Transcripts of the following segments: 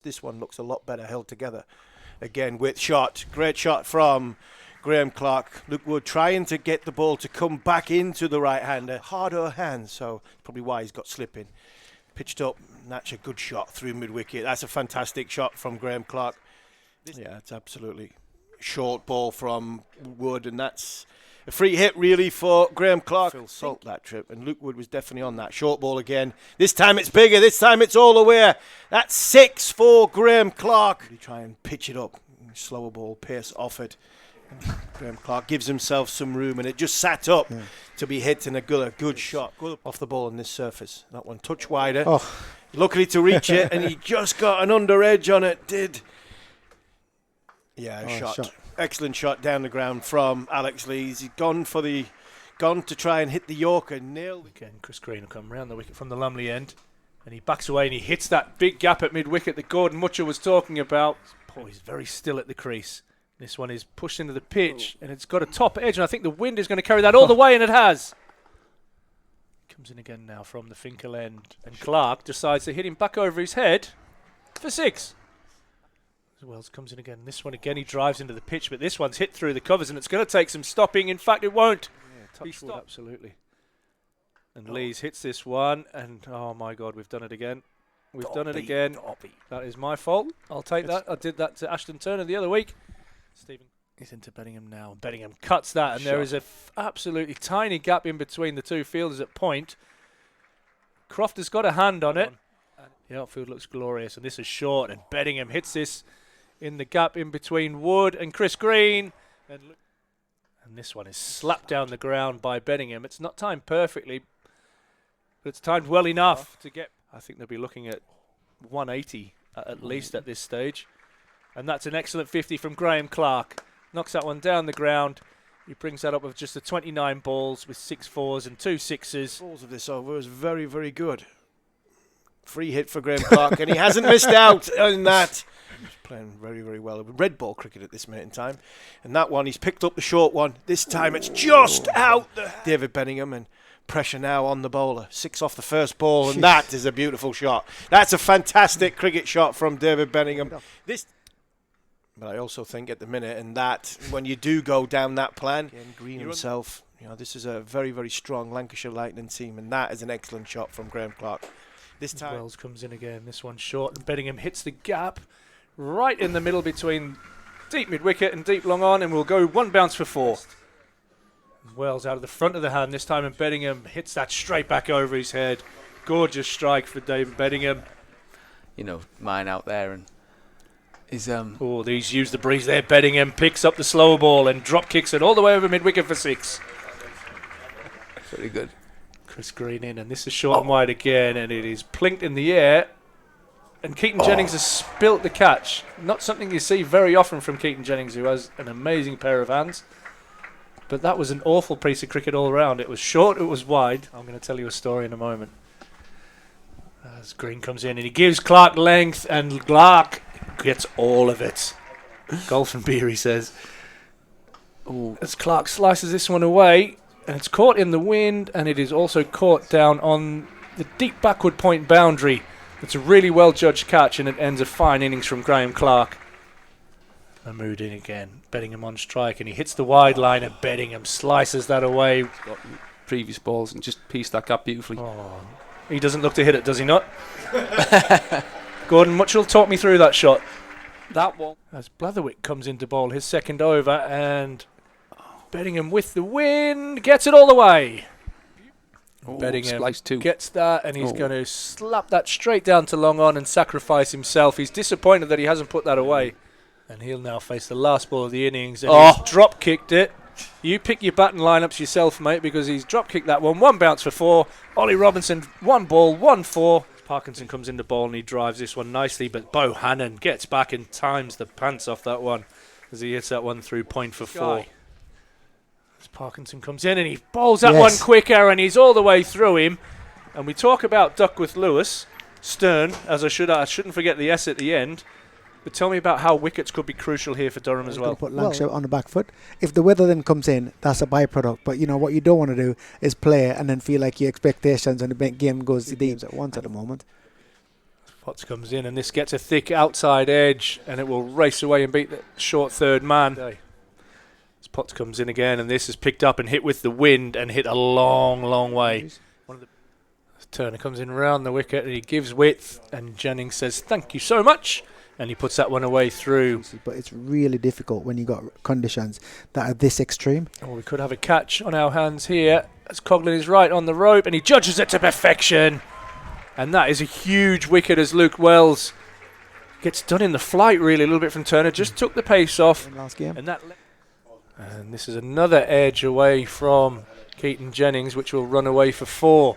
This one looks a lot better held together. Again, with shot. Great shot from Graham Clark. Luke Wood trying to get the ball to come back into the right-hander. Harder hand, so probably why he's got slipping. Pitched up. That's a good shot through mid-wicket. That's a fantastic shot from Graham Clark. Yeah, it's absolutely short ball from Wood, and that's a free hit really for Graham Clark. Phil Salt that trip, and Luke Wood was definitely on that. Short ball again. This time it's bigger. This time it's all the way. That's 6 for Graham Clark. Really try and pitch it up. Slower ball, pace offered. Graham Clark gives himself some room, and it just sat up to be hit in a good shot. Good off the ball on this surface. That one touch wider. Luckily to reach it, and he just got an under edge on it. Shot. Excellent shot down the ground from Alex Lees. He's gone to try and hit the Yorker. Nailed again. Chris Green will come round the wicket from the Lumley end, and he backs away and he hits that big gap at mid-wicket that Gordon Mutcher was talking about. He's very still at the crease. This one is pushed into the pitch, and it's got a top edge, and I think the wind is going to carry that all the way, and it has. Comes in again now from the Finkel end, and Clark decides to hit him back over his head for 6. Wells comes in again. This one again, he drives into the pitch, but this one's hit through the covers, and it's going to take some stopping. In fact, it won't. Touch wood, absolutely. And Lees hits this one, and oh my God, we've done it again. We've done it again. That is my fault. I'll take that. I did that to Ashton Turner the other week. Stephen is into Bedingham now. Bedingham cuts that, and there is a absolutely tiny gap in between the two fielders at point. Croft has got a hand on it. The outfield looks glorious, and this is short, and Bedingham hits this in the gap in between Wood and Chris Green. And this one is slapped down the ground by Bedingham. It's not timed perfectly, but it's timed well enough to get... I think they'll be looking at 180 at least at this stage. And that's an excellent 50 from Graham Clark. Knocks that one down the ground. He brings that up with just the 29 balls with 6 4s and 2 6s. Balls of this over is very, very good. Free hit for Graham Clark, and he hasn't missed out on that. He's playing very, very well. Red ball cricket at this minute in time. And that one, he's picked up the short one. This time it's just out. David Bedingham, and pressure now on the bowler. 6 off the first ball, and that is a beautiful shot. That's a fantastic cricket shot from David Bedingham. But I also think at the minute, and that when you do go down that plan, Green himself, this is a very, very strong Lancashire Lightning team, and that is an excellent shot from Graham Clark. This time Wells comes in again. This one's short, and Bedingham hits the gap right in the middle between deep mid-wicket and deep long on, and we'll go 1 bounce for 4. Wells out of the front of the hand this time, and Bedingham hits that straight back over his head. Gorgeous strike for David Bedingham. Mine out there, and is he's used the breeze there. Bedingham picks up the slower ball and drop kicks it all the way over mid-wicket for 6. Pretty good. Chris Green in, and this is short and wide again, and it is plinked in the air, and Keaton Jennings has spilt the catch. Not something you see very often from Keaton Jennings, who has an amazing pair of hands. But that was an awful piece of cricket all round. It was short, it was wide. I'm going to tell you a story in a moment. As Green comes in, and he gives Clark length, and Clark gets all of it. Golf and beer, he says. As Clark slices this one away, and it's caught in the wind, and it is also caught down on the deep backward point boundary. It's a really well-judged catch, and it ends a fine innings from Graham Clark. Mahmood in again. Bedingham on strike, and he hits the wide line, and Bedingham slices that away. He's got previous balls and just pieced that gap beautifully. He doesn't look to hit it, does he not? Gordon Mutchell, talk me through that shot. That one. As Blatherwick comes in to bowl his second over, and Bedingham with the wind gets it all the way. Bedingham gets that, and he's going to slap that straight down to long on and sacrifice himself. He's disappointed that he hasn't put that away. And he'll now face the last ball of the innings, and he's drop-kicked it. You pick your batting lineups yourself, mate, because he's drop-kicked that one. 1 bounce for 4. Ollie Robinson, 1 ball, 1 4. Parkinson comes in the ball, and he drives this one nicely, but Bo Hannon gets back and times the pants off that one as he hits that one through point for 4. As Parkinson comes in, and he bowls that one quicker, and he's all the way through him. And we talk about Duckworth Lewis, Stern, as I shouldn't forget the S at the end. But tell me about how wickets could be crucial here for Durham as well. Put Lancashire on the back foot. If the weather then comes in, that's a byproduct. But what you don't want to do is play and then feel like your expectations and the game goes to teams at once at the moment. Potts comes in, and this gets a thick outside edge, and it will race away and beat the short third man. As Potts comes in again, and this is picked up and hit with the wind and hit a long, long way. Turner comes in round the wicket, and he gives width, and Jennings says, "Thank you so much," and he puts that one away through. But it's really difficult when you got conditions that are this extreme. Oh, we could have a catch on our hands here, as Coughlin is right on the rope, and he judges it to perfection. And that is a huge wicket as Luke Wells gets done in the flight, really, a little bit from Turner. Just took the pace off. Last game. And this is another edge away from Keaton Jennings, which will run away for 4.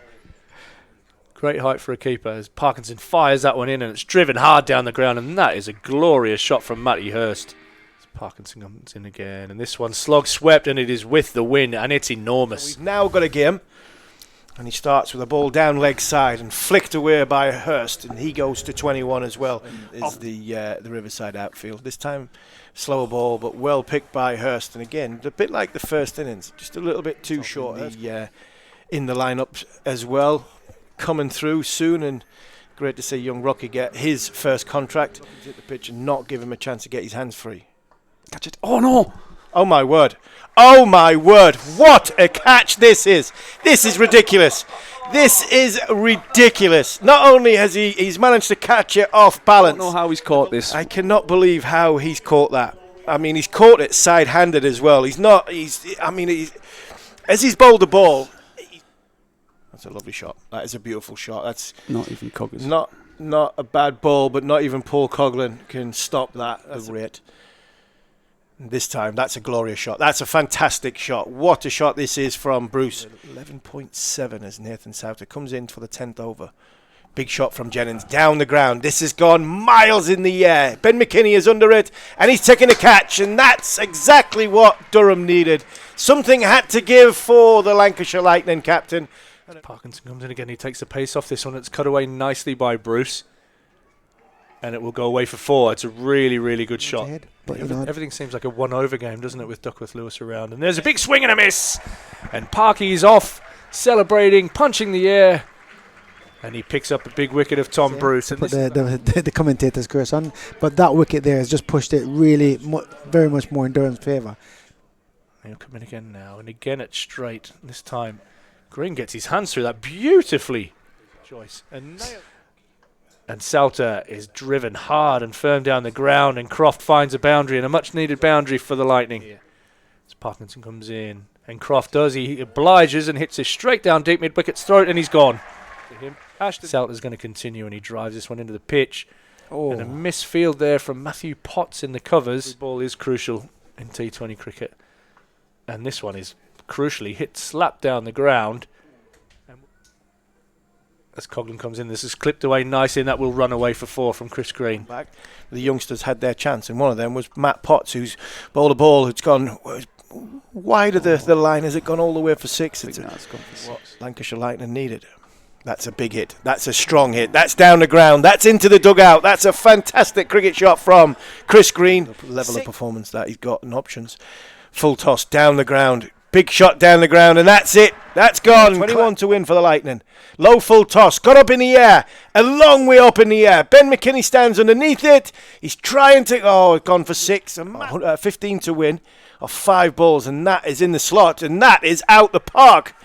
Great height for a keeper as Parkinson fires that one in, and it's driven hard down the ground, and that is a glorious shot from Matty Hurst. As Parkinson comes in again, and this one slog swept, and it is with the wind, and it's enormous. We've now got a game, and he starts with a ball down leg side and flicked away by Hurst, and he goes to 21 as well. Is the Riverside outfield this time? Slower ball, but well picked by Hurst, and again a bit like the first innings, just a little bit too short in the lineup as well. Coming through soon, and great to see young Rocky get his first contract. Hit the pitch and not give him a chance to get his hands free. Catch it. Oh no! Oh my word! Oh my word! What a catch this is! This is ridiculous. This is ridiculous. Not only has he's managed to catch it off balance. I don't know how he's caught this. I cannot believe how he's caught that. I mean, he's caught it side-handed as well. As he's bowled the ball. That's a lovely shot. That is a beautiful shot. That's not even Coggins. Not a bad ball, but not even Paul Coughlin can stop that at rate. This time, that's a glorious shot. That's a fantastic shot. What a shot this is from Bruce. 11.7 as Nathan Souter comes in for the 10th over. Big shot from Jennings down the ground. This has gone miles in the air. Ben McKinney is under it, and he's taking a catch, and that's exactly what Durham needed. Something had to give for the Lancashire Lightning captain. Parkinson comes in again. He takes the pace off this one. It's cut away nicely by Bruce, and it will go away for 4. It's a really, really good shot. But everything seems like a one-over game, doesn't it, with Duckworth Lewis around? And there's a big swing and a miss, and Parky's off, celebrating, punching the air, and he picks up a big wicket of Tom Bruce. And put the commentator's curse on, but that wicket there has just pushed it really, very much more in Durham's favour. He'll come in again now, and again it's straight. This time, Green gets his hands through that beautifully. Joyce and Souter is driven hard and firm down the ground, and Croft finds a boundary, and a much-needed boundary for the Lightning. As Parkinson comes in, and Croft does. He obliges and hits it straight down deep mid-wicket's throat, and he's gone. Souter's going to continue, and he drives this one into the pitch. And a misfield there from Matthew Potts in the covers. The ball is crucial in T20 cricket. And this one is crucially hit slap down the ground. As Coughlin comes in, this is clipped away nicely, and that will run away for 4 from Chris Green. Back. The youngsters had their chance, and one of them was Matt Potts, who's bowled a ball who's gone wide of the line. Has it gone all the way for 6? It's what Lancashire Lightning needed. That's a big hit. That's a strong hit. That's down the ground. That's into the dugout. That's a fantastic cricket shot from Chris Green. The level of performance that he's got and options. Full toss down the ground. Big shot down the ground, and that's it. That's gone. 21 to win for the Lightning. Low full toss. Got up in the air. A long way up in the air. Ben McKinney stands underneath it. He's trying to... Oh, gone for 6. 15 to win of 5 balls, and that is in the slot, and that is out the park.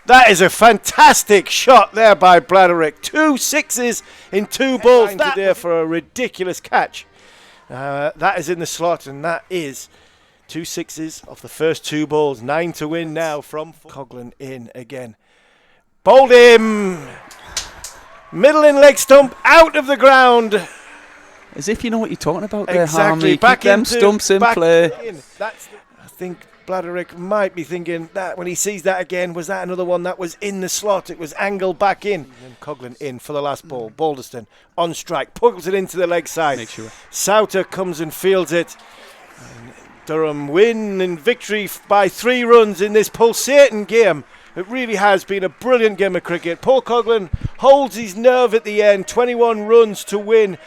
That is a fantastic shot there by Bladerick. 2 6s in 2 balls. That there for a ridiculous catch. That is in the slot, and that is... 2 6s off the first 2 balls. 9 to win now from Coughlin in again. Bowled him. Middle in leg stump out of the ground. As if you know what you're talking about there, exactly. Harmony. Back Keep them stumps in play. I think Bladerick might be thinking that when he sees that again, was that another one that was in the slot? It was angled back in. And Coughlin in for the last ball. Balderston on strike. Puggles it into the leg side. Make sure. Souter comes and fields it. And Durham win and victory by 3 runs in this pulsating game. It really has been a brilliant game of cricket. Paul Coughlin holds his nerve at the end. 21 runs to win